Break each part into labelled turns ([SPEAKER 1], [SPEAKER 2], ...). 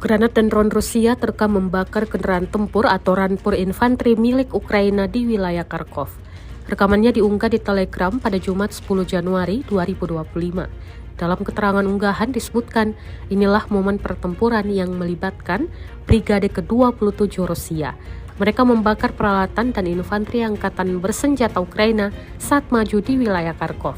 [SPEAKER 1] Granat dan drone Rusia terekam membakar kendaraan tempur atau Rampur Infanteri milik Ukraina di wilayah Kharkov. Rekamannya diunggah di Telegram pada Jumat 10 Januari 2025. Dalam keterangan unggahan disebutkan, inilah momen pertempuran yang melibatkan Brigade ke-27 Rusia. Mereka membakar peralatan dan infanteri angkatan bersenjata Ukraina saat maju di wilayah Kharkov.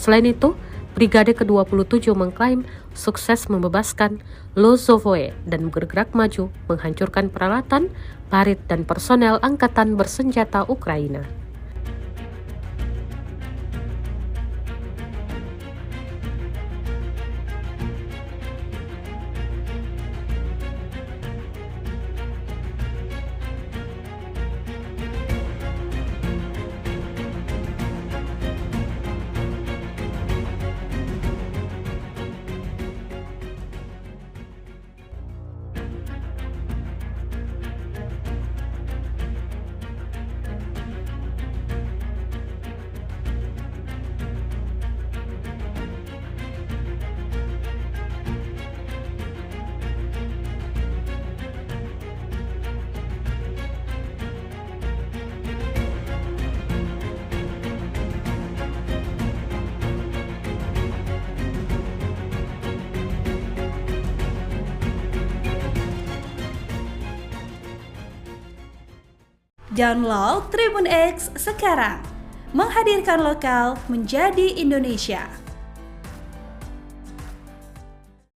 [SPEAKER 1] Selain itu, Brigade ke-27 mengklaim sukses membebaskan Lozovoe dan bergerak maju menghancurkan peralatan, parit, dan personel angkatan bersenjata Ukraina.
[SPEAKER 2] Download Tribun X sekarang, menghadirkan lokal menjadi Indonesia.